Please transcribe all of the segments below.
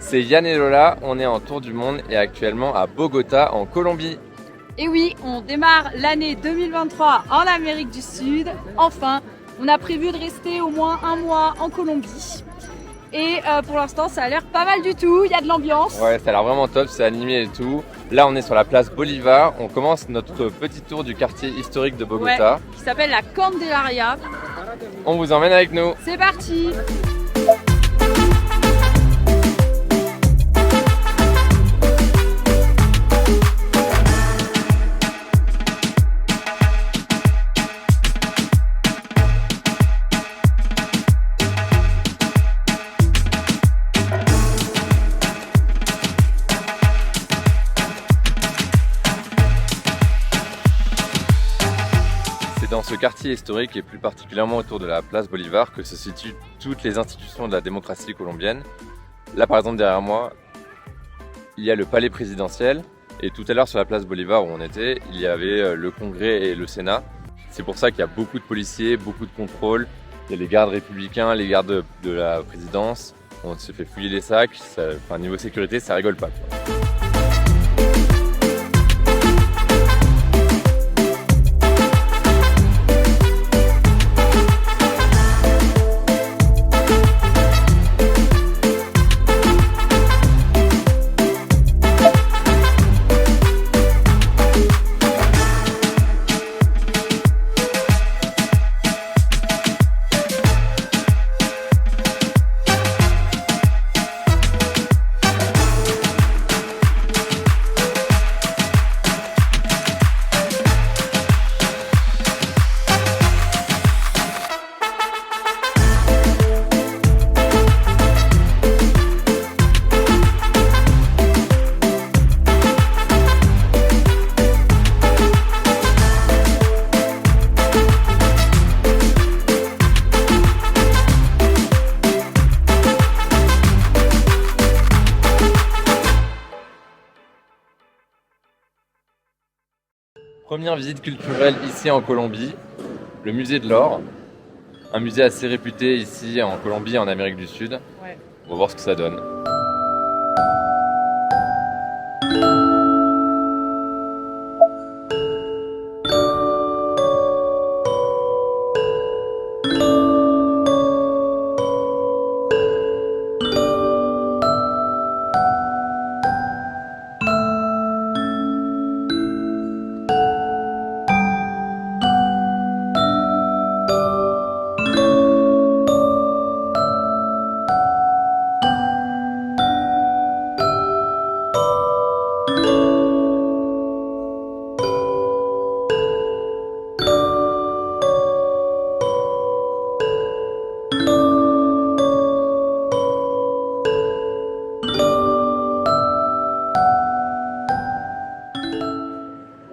C'est Yann et Lola, on est en tour du monde et actuellement à Bogota en Colombie. Et oui, on démarre l'année 2023 en Amérique du Sud. Enfin, on a prévu de rester au moins un mois en Colombie. Et pour l'instant, ça a l'air pas mal du tout, il y a de l'ambiance. Ouais, ça a l'air vraiment top, c'est animé et tout. Là, on est sur la place Bolivar, on commence notre petit tour du quartier historique de Bogota. Ouais, qui s'appelle la Candelaria. On vous emmène avec nous. C'est parti! Dans ce quartier historique et plus particulièrement autour de la place Bolivar que se situent toutes les institutions de la démocratie colombienne. Là par exemple derrière moi, il y a le palais présidentiel et tout à l'heure sur la place Bolivar où on était, il y avait le Congrès et le Sénat. C'est pour ça qu'il y a beaucoup de policiers, beaucoup de contrôles. Il y a les gardes républicains, les gardes de la présidence. On se fait fouiller les sacs, niveau sécurité ça rigole pas, quoi. Première visite culturelle ici en Colombie, le musée de l'or. Un musée assez réputé ici en Colombie et en Amérique du Sud. Ouais. On va voir ce que ça donne.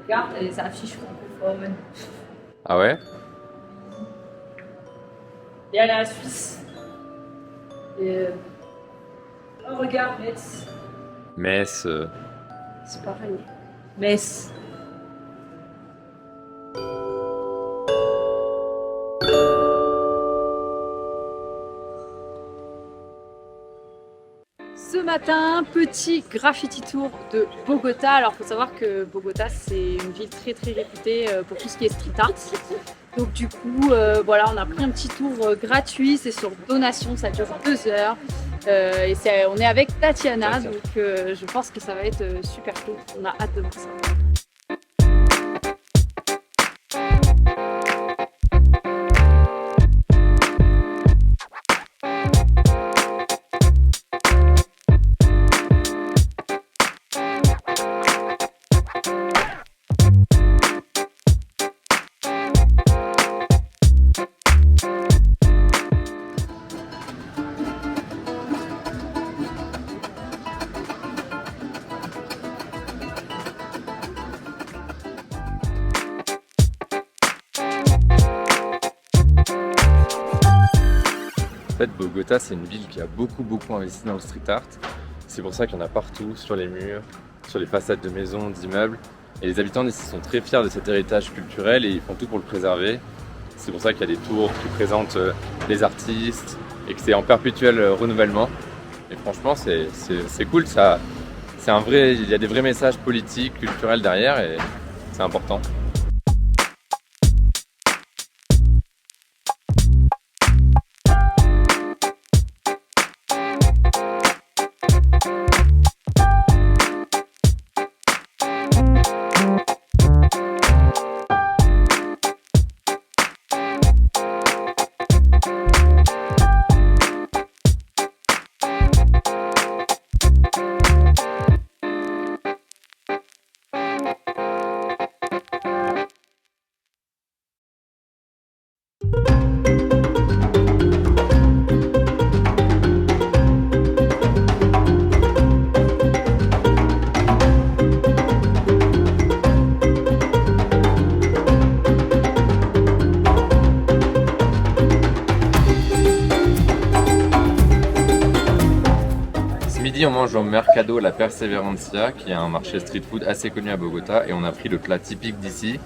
Regarde, t'as les affiches francophones. Ah ouais? Il y a la Suisse. Et oh, regarde, Metz. Metz. C'est pareil. Metz. Ce matin, petit graffiti tour de Bogota. Alors, il faut savoir que Bogota, c'est une ville très très réputée pour tout ce qui est street art. Donc du coup, voilà, on a pris un petit tour gratuit, c'est sur donation, ça dure 2 heures. Et on est avec Tatiana, donc je pense que ça va être super cool. On a hâte de voir ça. En fait, Bogota, c'est une ville qui a beaucoup investi dans le street art. C'est pour ça qu'il y en a partout, sur les murs, sur les façades de maisons, d'immeubles. Et les habitants d'ici sont très fiers de cet héritage culturel et ils font tout pour le préserver. C'est pour ça qu'il y a des tours qui présentent les artistes et que c'est en perpétuel renouvellement. Et franchement, c'est cool. Il y a des vrais messages politiques, culturels derrière et c'est important. On mange au Mercado La Perseverancia, qui est un marché street food assez connu à Bogota, et on a pris le plat typique d'ici,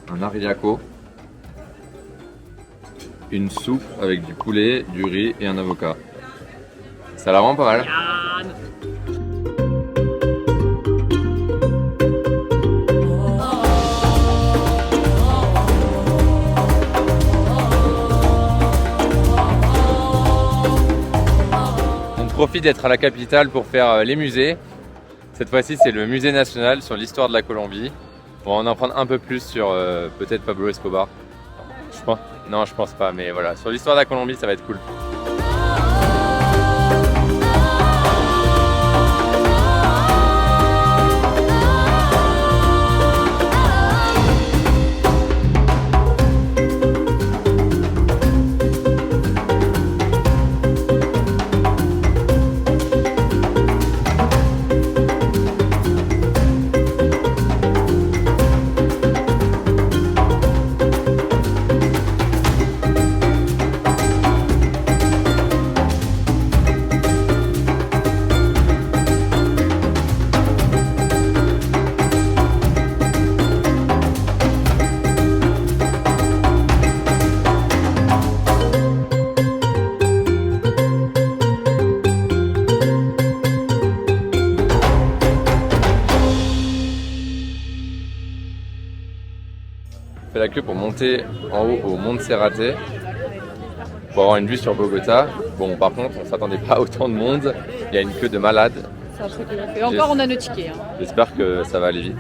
un ajiaco, une soupe avec du poulet, du riz et un avocat. Ça a l'air vraiment pas mal. On profite d'être à la capitale pour faire les musées. Cette fois-ci, c'est le musée national sur l'histoire de la Colombie. On va en apprendre un peu plus sur peut-être Pablo Escobar. Je pense. Non, je pense pas, mais voilà. Sur l'histoire de la Colombie, ça va être cool. Fait la queue pour monter en haut au Monserrate pour avoir une vue sur Bogota. Bon, par contre, on s'attendait pas à autant de monde. Il y a une queue de malade. Et encore, on a nos tickets. J'espère que ça va aller vite.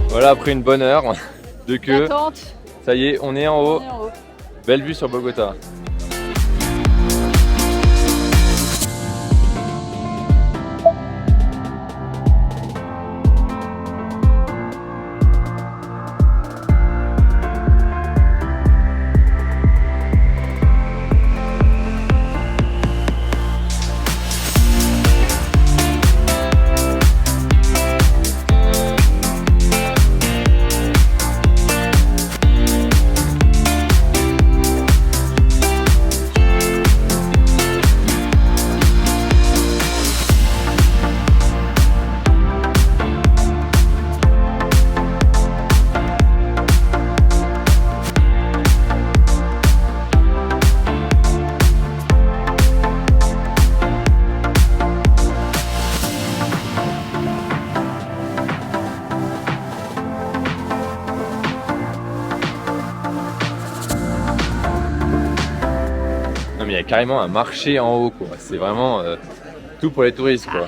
Voilà, après une bonne heure de queue, ça y est, on est en haut. Belle vue sur Bogota. mais il y a carrément un marché en haut, quoi. C'est vraiment tout pour les touristes, quoi.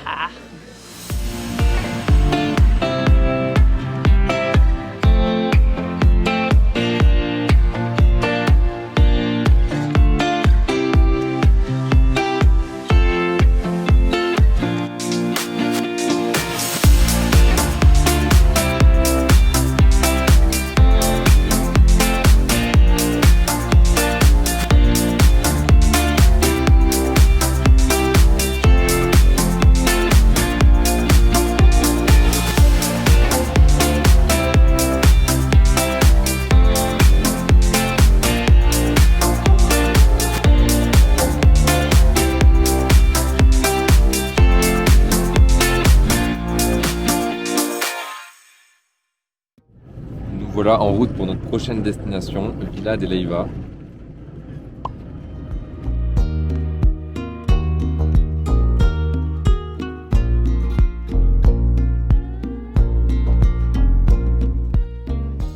Voilà, en route pour notre prochaine destination, Vila de Leyva.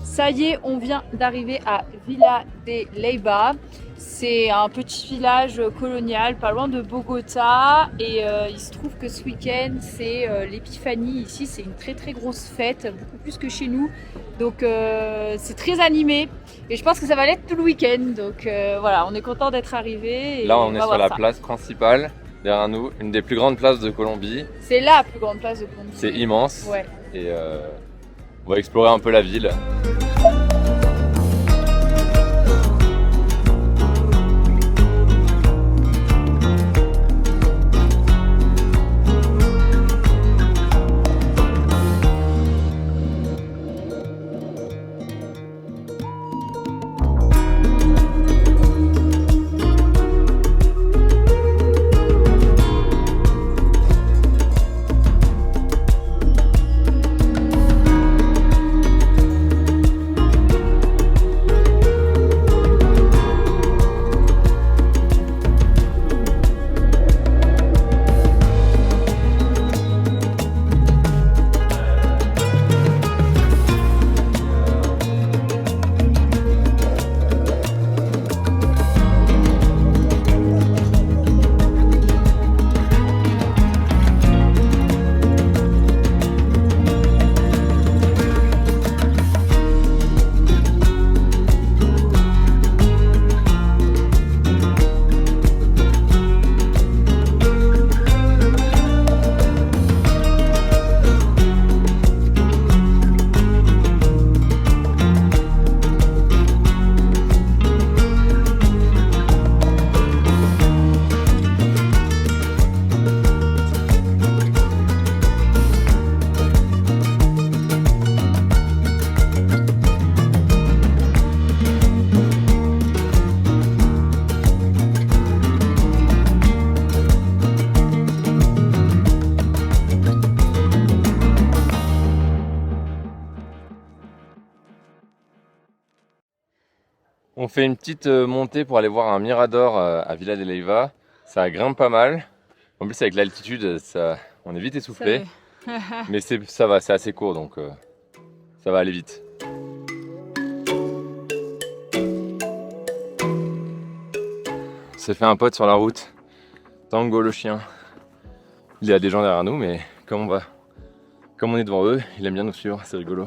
Ça y est, on vient d'arriver à Vila de Leyva. C'est un petit village colonial pas loin de Bogota et il se trouve que ce week-end c'est l'épiphanie ici, c'est une très grosse fête, beaucoup plus que chez nous, donc c'est très animé et je pense que ça va l'être tout le week-end, donc voilà, on est content d'être arrivé. Là on est sur la place principale derrière nous, une des plus grandes places de Colombie. C'est la plus grande place de Colombie. C'est immense, ouais. Et on va explorer un peu la ville. On fait une petite montée pour aller voir un mirador à Vila de Leyva. Ça grimpe pas mal. En plus avec l'altitude, on est vite essoufflé. Mais ça va, c'est assez court donc ça va aller vite. On s'est fait un pote sur la route. Tango le chien. Il y a des gens derrière nous mais comme on est devant eux, il aime bien nous suivre, c'est rigolo.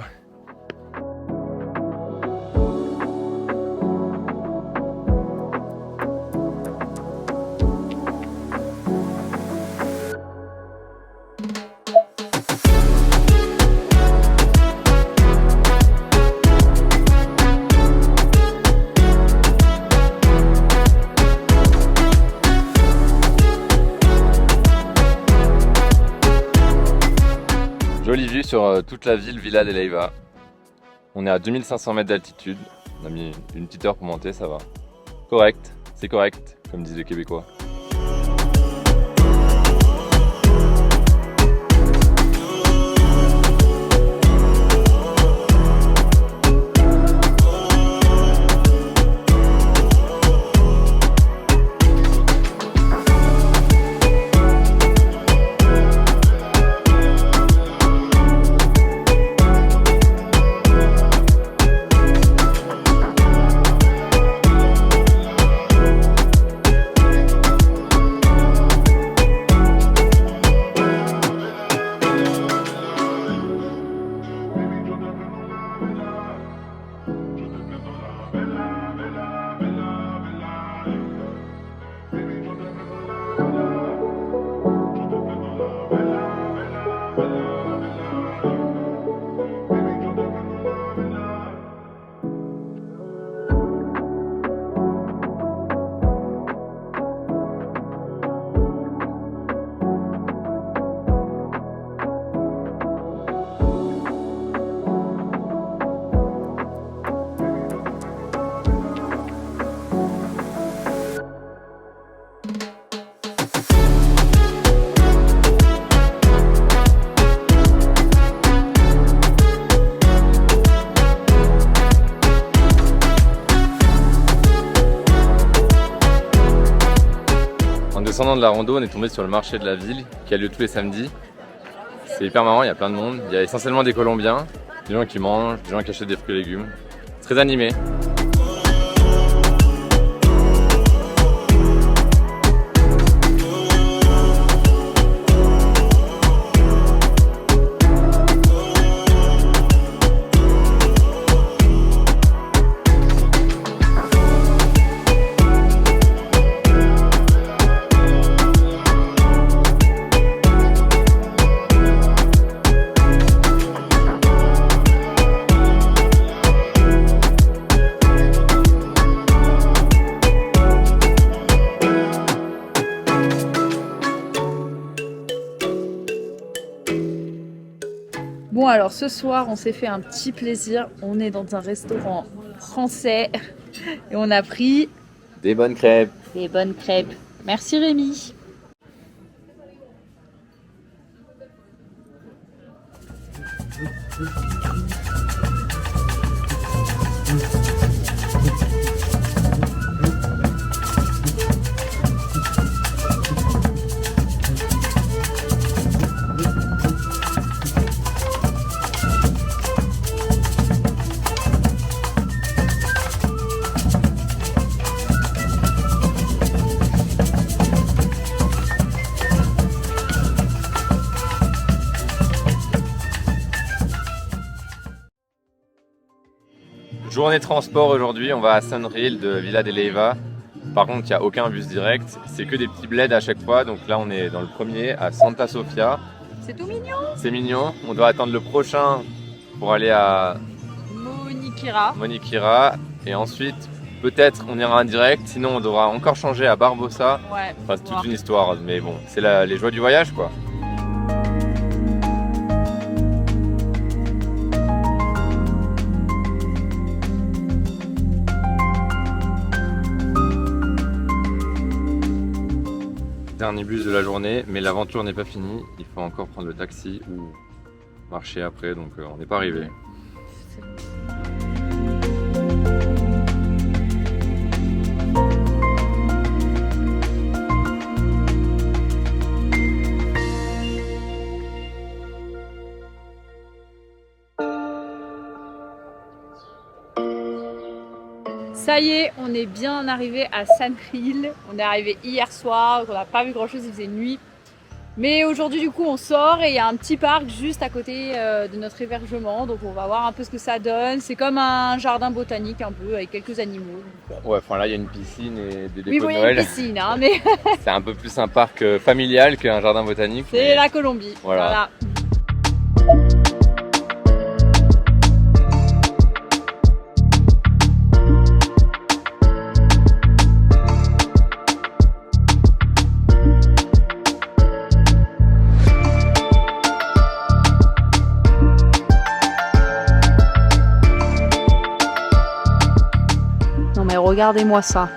Jolie vue sur toute la ville Vila de Leyva. On est à 2500 mètres d'altitude. On a mis une petite heure pour monter, ça va. Correct, c'est correct, comme disent les Québécois. descendant de la rando, on est tombé sur le marché de la ville qui a lieu tous les samedis. C'est hyper marrant, il y a plein de monde. Il y a essentiellement des Colombiens, des gens qui mangent, des gens qui achètent des fruits et légumes. C'est très animé. Bon alors ce soir on s'est fait un petit plaisir, on est dans un restaurant français et on a pris Des bonnes crêpes. des bonnes crêpes. Merci Rémi. Journée transport aujourd'hui, on va à Sunreal de Villa de Leyva. Par contre, il n'y a aucun bus direct, c'est que des petits bleds à chaque fois. Donc là, on est dans le premier à Santa Sofia. C'est tout mignon. C'est mignon. On doit attendre le prochain pour aller à Moniquira. Et ensuite, peut-être on ira en direct. Sinon, on devra encore changer à Barbosa. Ouais. Enfin, c'est toute une histoire. Mais bon, c'est les joies du voyage, quoi. Dernier bus de la journée, mais l'aventure n'est pas finie. Il faut encore prendre le taxi ou marcher après, donc on n'est pas arrivé. Ça y est, on est bien arrivé à Sunreal. On est arrivé hier soir, on n'a pas vu grand chose, il faisait nuit. Mais aujourd'hui du coup on sort et il y a un petit parc juste à côté de notre hébergement. Donc on va voir un peu ce que ça donne. C'est comme un jardin botanique un peu avec quelques animaux. Ouais, enfin là il y a une piscine et des Oui, dépôts bon, de il y a une Noël. piscine, hein, mais C'est un peu plus un parc familial qu'un jardin botanique. c'est mais la Colombie. Voilà. Non mais regardez-moi ça.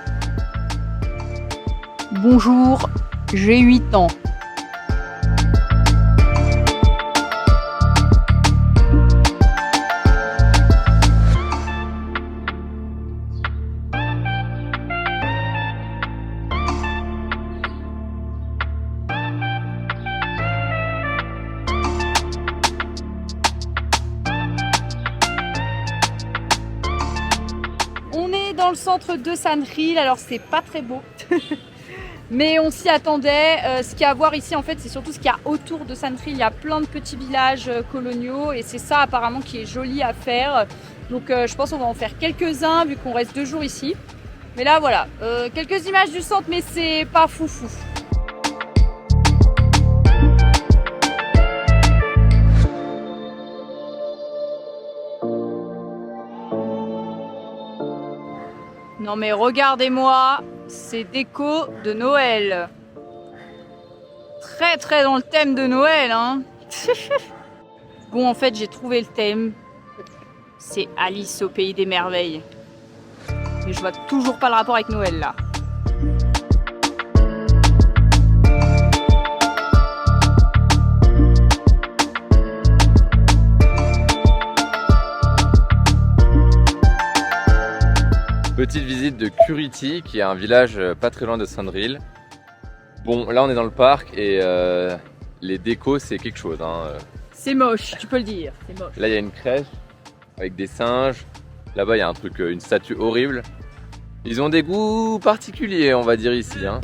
Bonjour, j'ai 8 ans. On est dans le centre de Sunreal, alors c'est pas très beau, mais on s'y attendait. Ce qu'il y a à voir ici en fait, c'est surtout ce qu'il y a autour de Sunreal. Il y a plein de petits villages coloniaux et c'est ça apparemment qui est joli à faire. Donc je pense qu'on va en faire quelques-uns vu qu'on reste 2 jours ici. Mais là voilà, quelques images du centre mais c'est pas foufou. Non mais regardez-moi, c'est déco de Noël. Très dans le thème de Noël, hein. Bon, en fait, j'ai trouvé le thème. C'est Alice au pays des merveilles. Mais je vois toujours pas le rapport avec Noël là. Petite visite de Curiti, qui est un village pas très loin de Sunreal. Bon, là on est dans le parc et les décos c'est quelque chose. Hein. C'est moche, tu peux le dire, c'est moche. Là il y a une crèche avec des singes. Là-bas il y a un truc, une statue horrible. Ils ont des goûts particuliers, on va dire ici. Hein.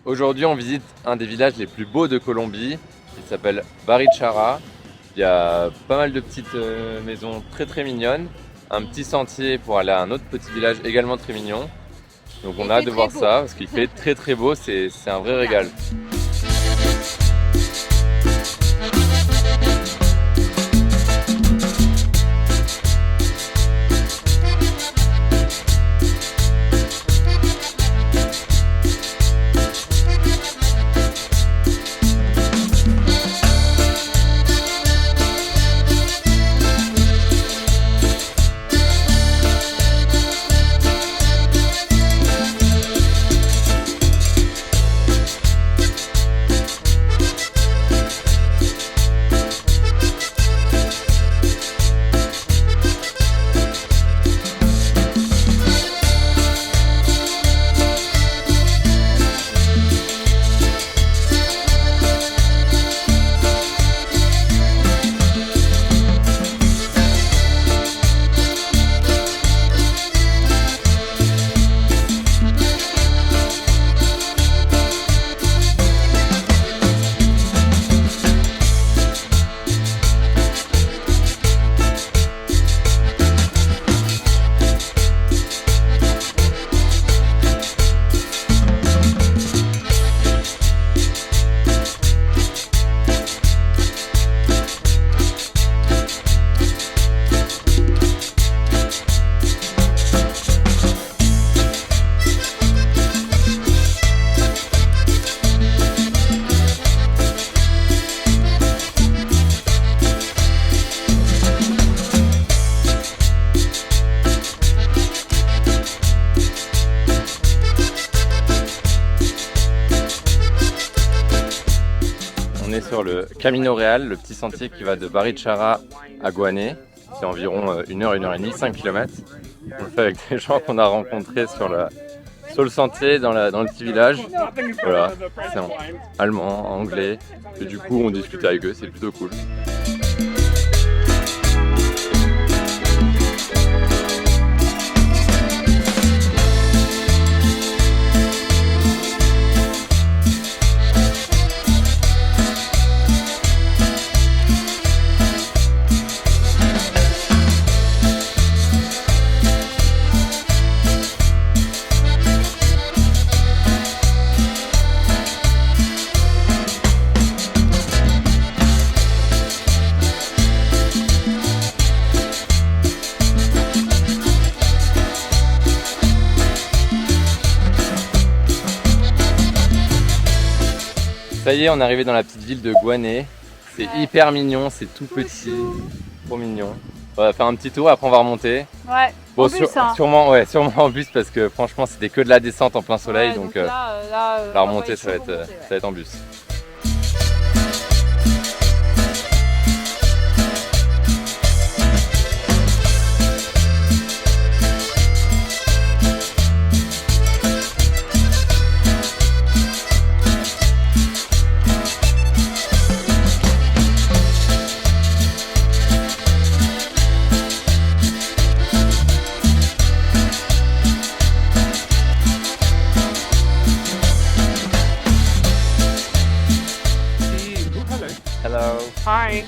Aujourd'hui, on visite un des villages les plus beaux de Colombie, qui s'appelle Barichara. Il y a pas mal de petites maisons très très mignonnes, un petit sentier pour aller à un autre petit village également très mignon. Donc on a hâte de voir ça, parce qu'il fait très très beau, c'est un vrai régal. On est sur le Camino Real, le petit sentier qui va de Barichara à Guané. C'est environ 1 heure, 1 heure et demie, 5 km. On le fait avec des gens qu'on a rencontrés sur le sentier, dans le petit village. Voilà, c'est en allemand, en anglais. Et du coup, on discute avec eux, c'est plutôt cool. Ça y est, on est arrivé dans la petite ville de Guané. C'est hyper mignon, c'est tout petit, trop mignon. On va faire un petit tour, après on va remonter. Ouais, bon, en bus, hein. sûrement en bus parce que franchement c'était que de la descente en plein soleil, Ouais, donc la remontée ça va être en bus. Bye.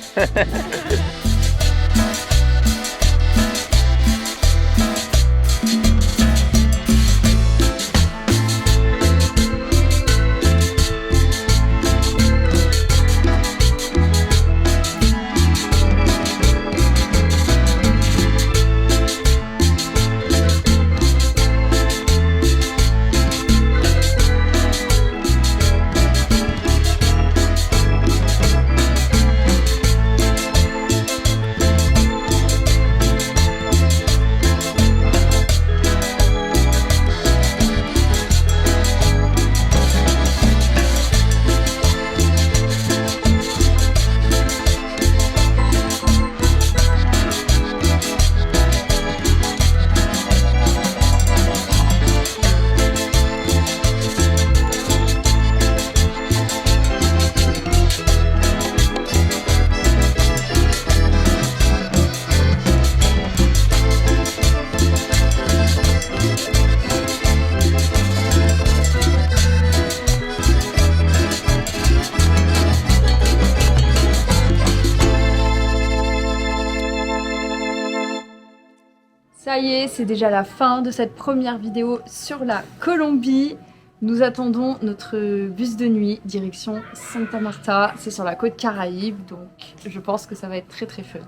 Ça y est, c'est déjà la fin de cette première vidéo sur la Colombie. Nous attendons notre bus de nuit, direction Santa Marta. C'est sur la côte Caraïbe, donc je pense que ça va être très très fun.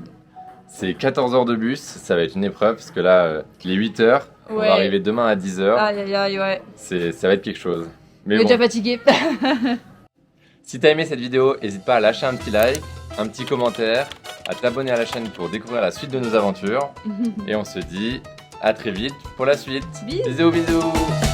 C'est 14 heures de bus, ça va être une épreuve parce que là, il est 8 heures, on va arriver demain à 10 heures. Aïe aïe aïe, ouais. Ça va être quelque chose. Mais On est déjà fatigué. Si t'as aimé cette vidéo, n'hésite pas à lâcher un petit like, un petit commentaire, à t'abonner à la chaîne pour découvrir la suite de nos aventures. Et on se dit à très vite pour la suite. Bisous. Bisous bisous.